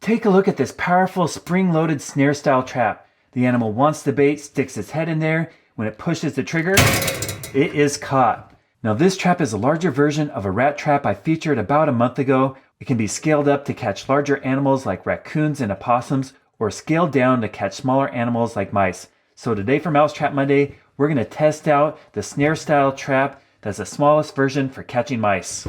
Take a look at this powerful spring-loaded snare style trap. The animal wants the bait, sticks its head in there. When it pushes the trigger, it is caught. Now this trap is a larger version of a rat trap I featured about a month ago. It can be scaled up to catch larger animals like raccoons and opossums, or scaled down to catch smaller animals like mice. So today for Mousetrap Monday, we're going to test out the snare style trap that's the smallest version for catching mice.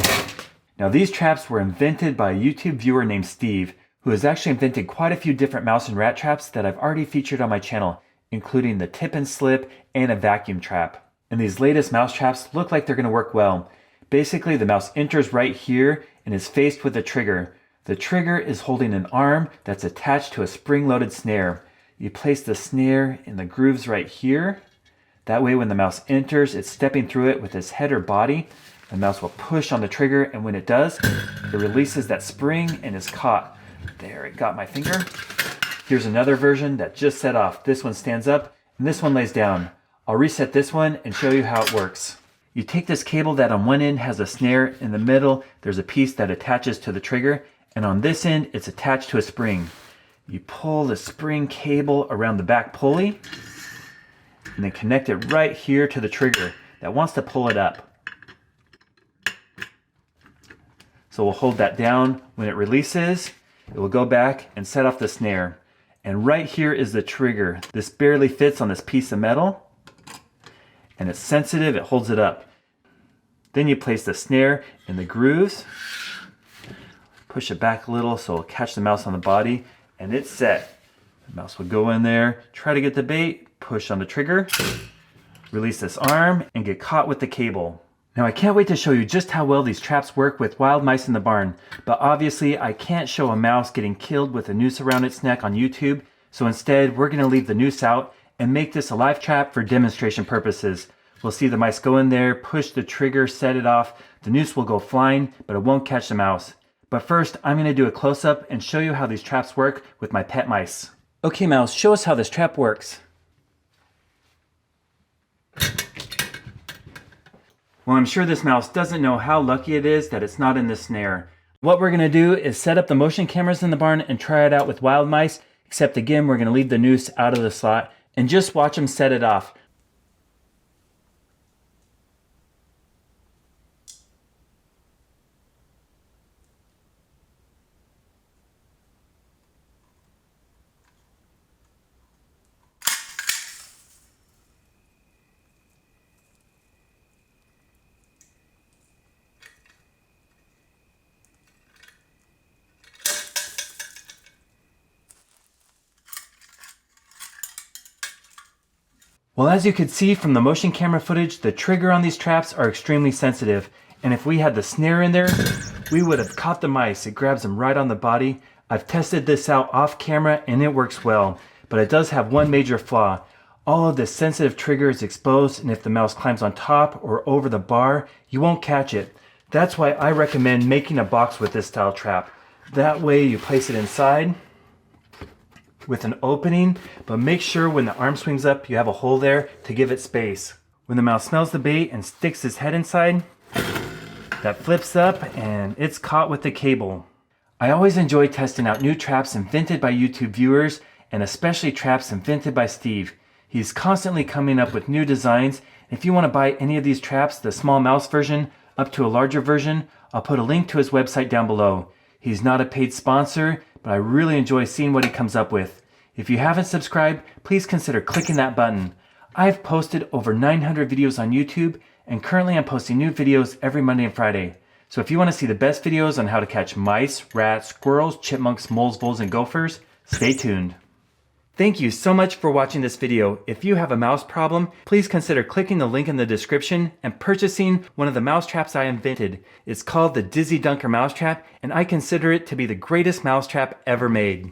Now these traps were invented by a YouTube viewer named Steve, who has actually invented quite a few different mouse and rat traps that I've already featured on my channel, including the tip and slip and a vacuum trap. And these latest mouse traps look like they're going to work well. Basically, the mouse enters right here and is faced with the trigger. The trigger is holding an arm that's attached to a spring-loaded snare. You place the snare in the grooves right here. That way when the mouse enters, it's stepping through it with its head or body. The mouse will push on the trigger, and when it does, it releases that spring and is caught. There, it got my finger. Here's another version that just set off. This one stands up and this one lays down. I'll reset this one and show you how it works. You take this cable that on one end has a snare. In the middle, there's a piece that attaches to the trigger, and on this end, it's attached to a spring. You pull the spring cable around the back pulley and then connect it right here to the trigger that wants to pull it up. So we'll hold that down. When it releases, it will go back and set off the snare. And right here is the trigger. This barely fits on this piece of metal, and it's sensitive, it holds it up. Then you place the snare in the grooves, push it back a little so it'll catch the mouse on the body, and it's set. The mouse will go in there, try to get the bait, push on the trigger, release this arm, and get caught with the cable. Now I can't wait to show you just how well these traps work with wild mice in the barn, but obviously I can't show a mouse getting killed with a noose around its neck on YouTube, so instead we're going to leave the noose out and make this a live trap for demonstration purposes. We'll see the mice go in there, push the trigger, set it off, the noose will go flying, but it won't catch the mouse. But first, I'm going to do a close-up and show you how these traps work with my pet mice. Okay mouse, show us how this trap works. Well, I'm sure this mouse doesn't know how lucky it is that it's not in the snare. What we're going to do is set up the motion cameras in the barn and try it out with wild mice, except again, we're going to leave the noose out of the slot and just watch them set it off. Well, as you could see from the motion camera footage, the trigger on these traps are extremely sensitive. And if we had the snare in there, we would have caught the mice. It grabs them right on the body. I've tested this out off camera and it works well, but it does have one major flaw. All of the sensitive trigger is exposed, and if the mouse climbs on top or over the bar, you won't catch it. That's why I recommend making a box with this style trap. That way you place it inside with an opening, but make sure when the arm swings up, you have a hole there to give it space. When the mouse smells the bait and sticks his head inside, that flips up and it's caught with the cable. I always enjoy testing out new traps invented by YouTube viewers, and especially traps invented by Steve. He's constantly coming up with new designs. If you want to buy any of these traps, the small mouse version up to a larger version, I'll put a link to his website down below. He's not a paid sponsor, but I really enjoy seeing what he comes up with. If you haven't subscribed, please consider clicking that button. I've posted over 900 videos on YouTube, and currently I'm posting new videos every Monday and Friday. So if you want to see the best videos on how to catch mice, rats, squirrels, chipmunks, moles, voles, and gophers, stay tuned. Thank you so much for watching this video. If you have a mouse problem, please consider clicking the link in the description and purchasing one of the mouse traps I invented. It's called the Dizzy Dunker Mousetrap, and I consider it to be the greatest mousetrap ever made.